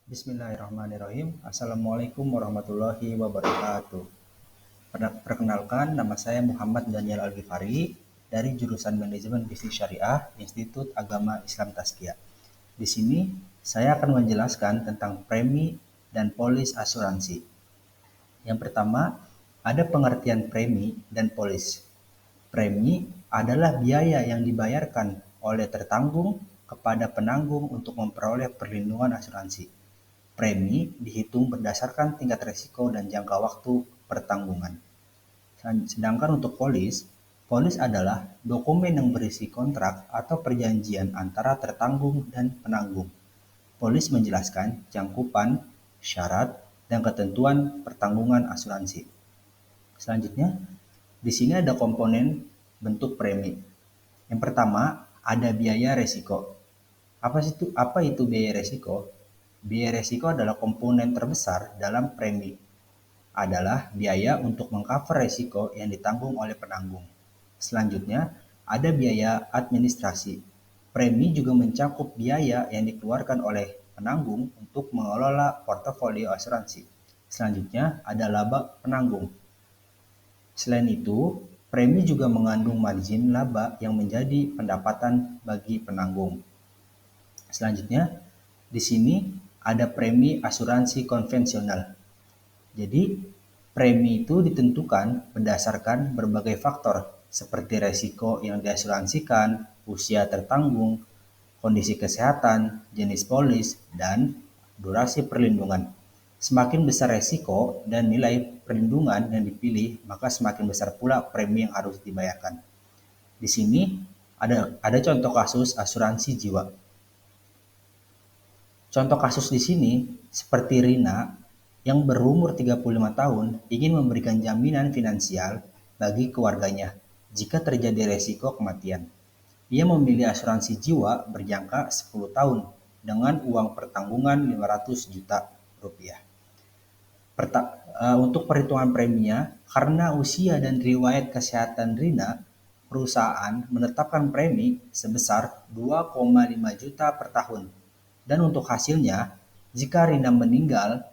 Bismillahirrahmanirrahim. Assalamualaikum warahmatullahi wabarakatuh. Perkenalkan, nama saya Muhammad Daniel Al-Ghifari dari jurusan Manajemen Bisnis Syariah, Institut Agama Islam Tazkiyah. Di sini saya akan menjelaskan tentang premi dan polis asuransi. Yang pertama, ada pengertian premi dan polis. Premi adalah biaya yang dibayarkan oleh tertanggung kepada penanggung untuk memperoleh perlindungan asuransi. Premi dihitung berdasarkan tingkat risiko dan jangka waktu pertanggungan. Sedangkan untuk polis, polis adalah dokumen yang berisi kontrak atau perjanjian antara tertanggung dan penanggung. Polis menjelaskan cangkupan, syarat, dan ketentuan pertanggungan asuransi. Selanjutnya, di sini ada komponen bentuk premi. Yang pertama, ada biaya resiko. Apa itu biaya resiko? Biaya resiko adalah komponen terbesar dalam premi. Adalah biaya untuk mengcover resiko yang ditanggung oleh penanggung. Selanjutnya, ada biaya administrasi. Premi juga mencakup biaya yang dikeluarkan oleh penanggung untuk mengelola portofolio asuransi. Selanjutnya, ada laba penanggung. Selain itu, premi juga mengandung margin laba yang menjadi pendapatan bagi penanggung. Selanjutnya, di sini ada premi asuransi konvensional. Jadi, premi itu ditentukan berdasarkan berbagai faktor seperti resiko yang diasuransikan, usia tertanggung, kondisi kesehatan, jenis polis, dan durasi perlindungan. Semakin besar resiko dan nilai perlindungan yang dipilih, maka semakin besar pula premi yang harus dibayarkan. Di sini ada contoh kasus asuransi jiwa. Contoh kasus di sini seperti Rina yang berumur 35 tahun ingin memberikan jaminan finansial bagi keluarganya jika terjadi resiko kematian. Ia memilih asuransi jiwa berjangka 10 tahun dengan uang pertanggungan 500 juta rupiah. Untuk perhitungan preminya, karena usia dan riwayat kesehatan Rina, perusahaan menetapkan premi sebesar 2,5 juta per tahun. Dan untuk hasilnya, jika Rina meninggal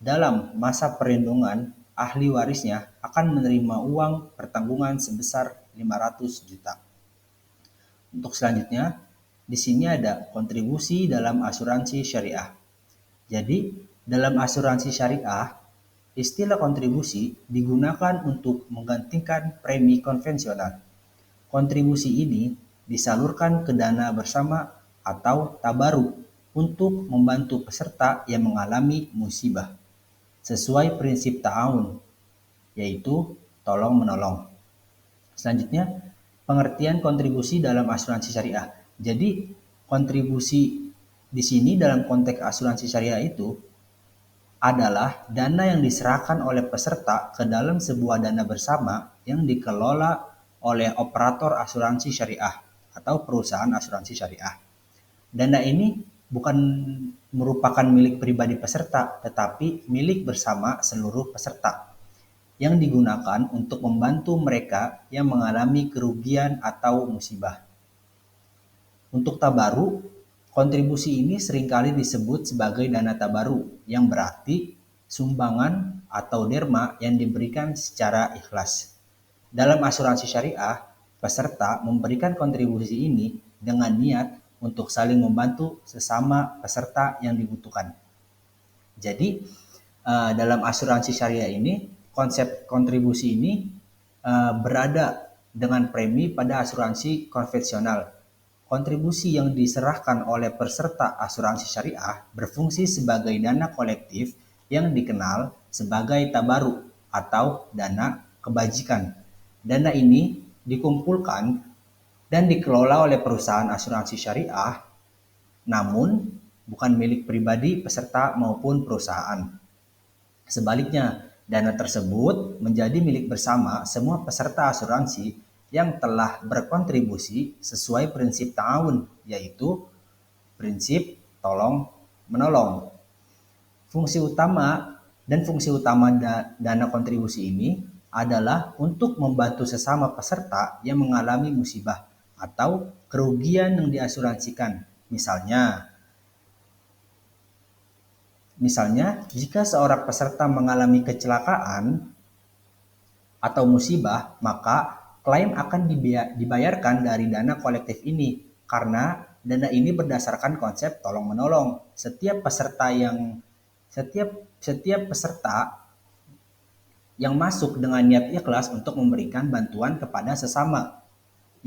dalam masa perlindungan, ahli warisnya akan menerima uang pertanggungan sebesar 500 juta. Untuk selanjutnya, di sini ada kontribusi dalam asuransi syariah. Jadi, dalam asuransi syariah, istilah kontribusi digunakan untuk menggantikan premi konvensional. Kontribusi ini disalurkan ke dana bersama atau tabaruk untuk membantu peserta yang mengalami musibah sesuai prinsip ta'awun, yaitu tolong-menolong. Selanjutnya, pengertian kontribusi dalam asuransi syariah. Jadi, kontribusi di sini dalam konteks asuransi syariah itu adalah dana yang diserahkan oleh peserta ke dalam sebuah dana bersama yang dikelola oleh operator asuransi syariah atau perusahaan asuransi syariah. Dana ini bukan merupakan milik pribadi peserta, tetapi milik bersama seluruh peserta yang digunakan untuk membantu mereka yang mengalami kerugian atau musibah. Untuk tabaruk, kontribusi ini seringkali disebut sebagai dana tabaruk, yang berarti sumbangan atau derma yang diberikan secara ikhlas. Dalam asuransi syariah, peserta memberikan kontribusi ini dengan niat untuk saling membantu sesama peserta yang dibutuhkan. Jadi, dalam asuransi syariah ini, konsep kontribusi ini berada dengan premi pada asuransi konvensional. Kontribusi yang diserahkan oleh peserta asuransi syariah berfungsi sebagai dana kolektif yang dikenal sebagai tabaruk atau dana kebajikan. Dana ini dikumpulkan dan dikelola oleh perusahaan asuransi syariah, namun bukan milik pribadi peserta maupun perusahaan. Sebaliknya, dana tersebut menjadi milik bersama semua peserta asuransi yang telah berkontribusi sesuai prinsip ta'awun, yaitu prinsip tolong-menolong. Fungsi utama dana kontribusi ini adalah untuk membantu sesama peserta yang mengalami musibah atau kerugian yang diasuransikan. Misalnya, Misalnya, jika seorang peserta mengalami kecelakaan atau musibah, maka klaim akan dibayarkan dari dana kolektif ini karena dana ini berdasarkan konsep tolong-menolong. Setiap peserta yang masuk dengan niat ikhlas untuk memberikan bantuan kepada sesama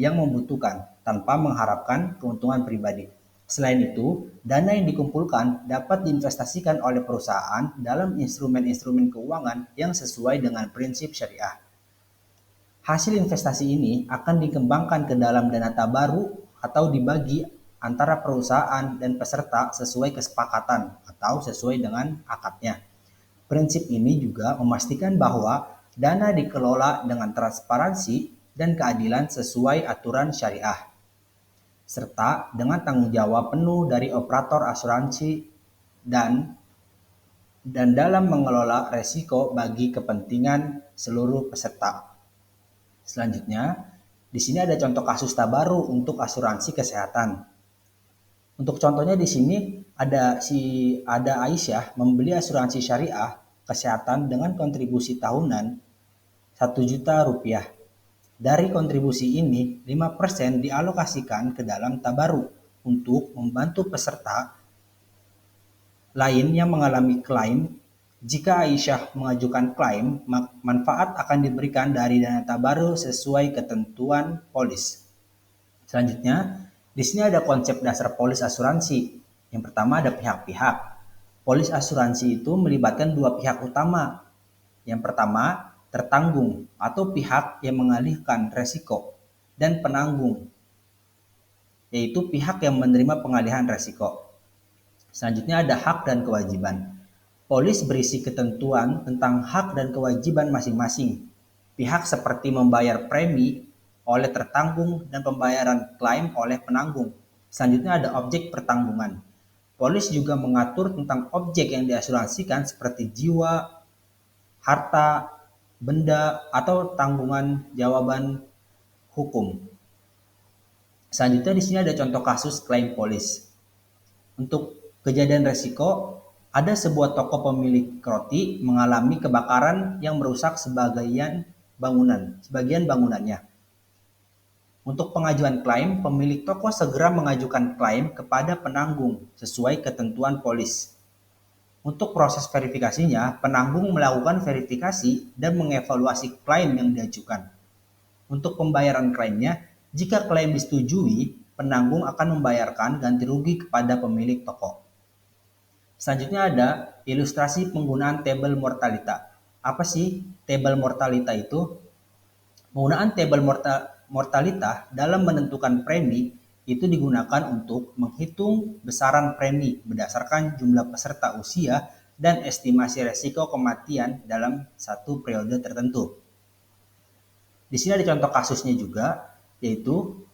yang membutuhkan tanpa mengharapkan keuntungan pribadi. Selain itu, dana yang dikumpulkan dapat diinvestasikan oleh perusahaan dalam instrumen-instrumen keuangan yang sesuai dengan prinsip syariah. Hasil investasi ini akan dikembangkan ke dalam dana tabaru atau dibagi antara perusahaan dan peserta sesuai kesepakatan atau sesuai dengan akadnya. Prinsip ini juga memastikan bahwa dana dikelola dengan transparansi dan keadilan sesuai aturan syariah, serta dengan tanggung jawab penuh dari operator asuransi dan dalam mengelola resiko bagi kepentingan seluruh peserta. Selanjutnya, di sini ada contoh kasus tabaru untuk asuransi kesehatan. Untuk contohnya di sini ada Aisyah membeli asuransi syariah kesehatan dengan kontribusi tahunan 1 juta rupiah. Dari kontribusi ini, 5% dialokasikan ke dalam tabaru untuk membantu peserta lain yang mengalami klaim. Jika Aisyah mengajukan klaim, manfaat akan diberikan dari dana tabaru sesuai ketentuan polis. Selanjutnya, di sini ada konsep dasar polis asuransi. Yang pertama ada pihak-pihak. Polis asuransi itu melibatkan dua pihak utama. Yang pertama, tertanggung atau pihak yang mengalihkan resiko, dan penanggung, yaitu pihak yang menerima pengalihan resiko. Selanjutnya ada hak dan kewajiban. Polis berisi ketentuan tentang hak dan kewajiban masing-masing pihak seperti membayar premi oleh tertanggung dan pembayaran klaim oleh penanggung. Selanjutnya ada objek pertanggungan. Polis juga mengatur tentang objek yang diasuransikan seperti jiwa, harta, benda, atau tanggungan jawaban hukum. Selanjutnya di sini ada contoh kasus klaim polis. Untuk kejadian resiko, ada sebuah toko pemilik roti mengalami kebakaran yang merusak sebagian bangunannya. Untuk pengajuan klaim, pemilik toko segera mengajukan klaim kepada penanggung sesuai ketentuan polis. Untuk proses verifikasinya, penanggung melakukan verifikasi dan mengevaluasi klaim yang diajukan. Untuk pembayaran klaimnya, jika klaim disetujui, penanggung akan membayarkan ganti rugi kepada pemilik toko. Selanjutnya ada ilustrasi penggunaan tabel mortalita. Apa sih tabel mortalita itu? Penggunaan tabel mortalita dalam menentukan premi itu digunakan untuk menghitung besaran premi berdasarkan jumlah peserta usia dan estimasi resiko kematian dalam satu periode tertentu. Di sini ada contoh kasusnya juga, yaitu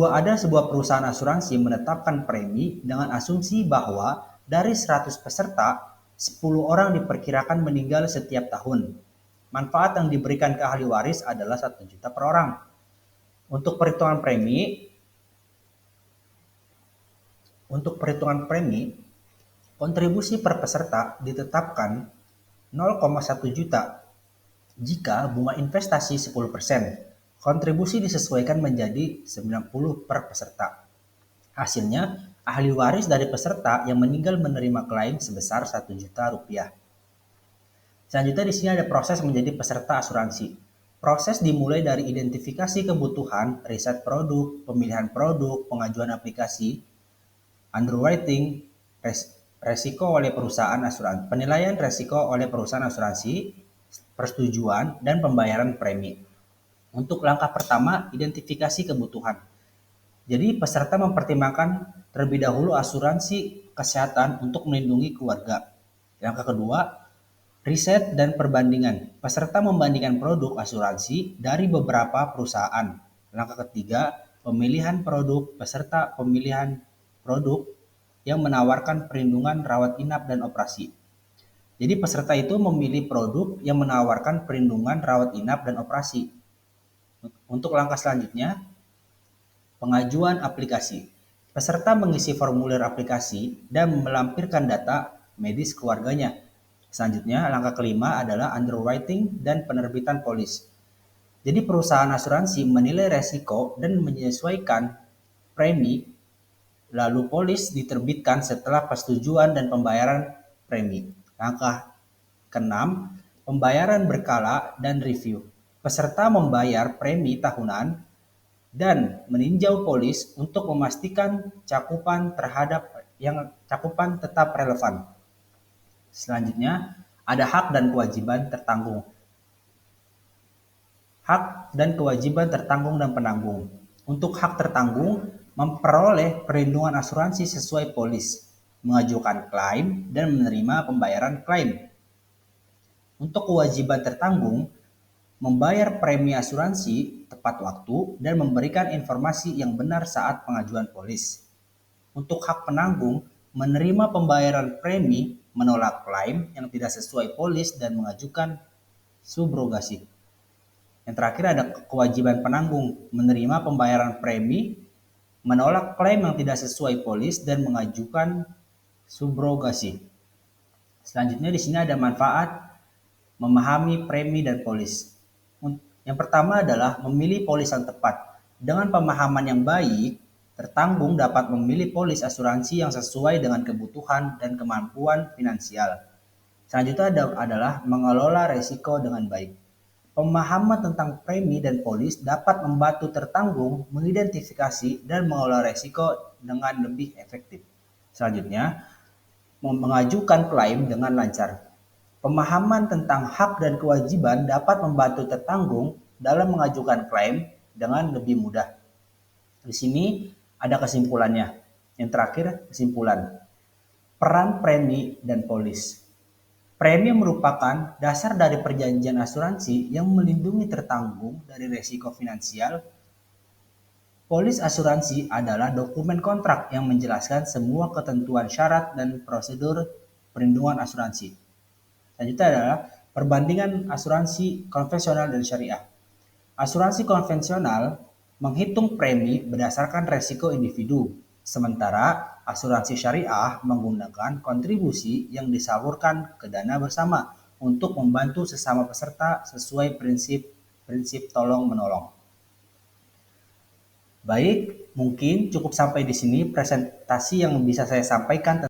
ada sebuah perusahaan asuransi menetapkan premi dengan asumsi bahwa dari 100 peserta, 10 orang diperkirakan meninggal setiap tahun. Manfaat yang diberikan ke ahli waris adalah 1 juta per orang. Untuk perhitungan premi, kontribusi per peserta ditetapkan 0,1 juta. Jika bunga investasi 10%, kontribusi disesuaikan menjadi 90 per peserta. Hasilnya, ahli waris dari peserta yang meninggal menerima klaim sebesar 1 juta rupiah. Selanjutnya di sini ada proses menjadi peserta asuransi. Proses dimulai dari identifikasi kebutuhan, riset produk, pemilihan produk, pengajuan aplikasi, underwriting, resiko oleh perusahaan asuransi, penilaian resiko oleh perusahaan asuransi, persetujuan, dan pembayaran premi. Untuk langkah pertama, identifikasi kebutuhan. Jadi peserta mempertimbangkan terlebih dahulu asuransi kesehatan untuk melindungi keluarga. Langkah kedua, riset dan perbandingan. Peserta membandingkan produk asuransi dari beberapa perusahaan. Langkah ketiga, pemilihan produk. Peserta pemilihan produk yang menawarkan perlindungan rawat inap dan operasi. Jadi peserta itu memilih produk yang menawarkan perlindungan rawat inap dan operasi. Untuk langkah selanjutnya, pengajuan aplikasi. Peserta mengisi formulir aplikasi dan melampirkan data medis keluarganya. Selanjutnya, langkah kelima adalah underwriting dan penerbitan polis. Jadi perusahaan asuransi menilai resiko dan menyesuaikan premi, lalu polis diterbitkan setelah persetujuan dan pembayaran premi. Langkah keenam, pembayaran berkala dan review. Peserta membayar premi tahunan dan meninjau polis untuk memastikan cakupan tetap relevan. Selanjutnya, ada hak dan kewajiban tertanggung. Hak dan kewajiban tertanggung dan penanggung. Untuk hak tertanggung, memperoleh perlindungan asuransi sesuai polis, mengajukan klaim, dan menerima pembayaran klaim. Untuk kewajiban tertanggung, membayar premi asuransi tepat waktu dan memberikan informasi yang benar saat pengajuan polis. Untuk hak penanggung, menerima pembayaran premi, menolak klaim yang tidak sesuai polis, dan mengajukan subrogasi. Yang terakhir ada kewajiban penanggung, menerima pembayaran premi, menolak klaim yang tidak sesuai polis, dan mengajukan subrogasi. Selanjutnya di sini ada manfaat memahami premi dan polis. Yang pertama adalah memilih polis yang tepat. Dengan pemahaman yang baik, tertanggung dapat memilih polis asuransi yang sesuai dengan kebutuhan dan kemampuan finansial. Selanjutnya adalah mengelola risiko dengan baik. Pemahaman tentang premi dan polis dapat membantu tertanggung mengidentifikasi dan mengelola risiko dengan lebih efektif. Selanjutnya, mengajukan klaim dengan lancar. Pemahaman tentang hak dan kewajiban dapat membantu tertanggung dalam mengajukan klaim dengan lebih mudah. Di sini ada kesimpulannya. Yang terakhir, kesimpulan. Peran premi dan polis. Premi merupakan dasar dari perjanjian asuransi yang melindungi tertanggung dari risiko finansial. Polis asuransi adalah dokumen kontrak yang menjelaskan semua ketentuan syarat dan prosedur perlindungan asuransi. Selanjutnya adalah perbandingan asuransi konvensional dan syariah. Asuransi konvensional menghitung premi berdasarkan risiko individu, sementara asuransi syariah menggunakan kontribusi yang disalurkan ke dana bersama untuk membantu sesama peserta sesuai prinsip tolong-menolong. Baik, mungkin cukup sampai di sini presentasi yang bisa saya sampaikan.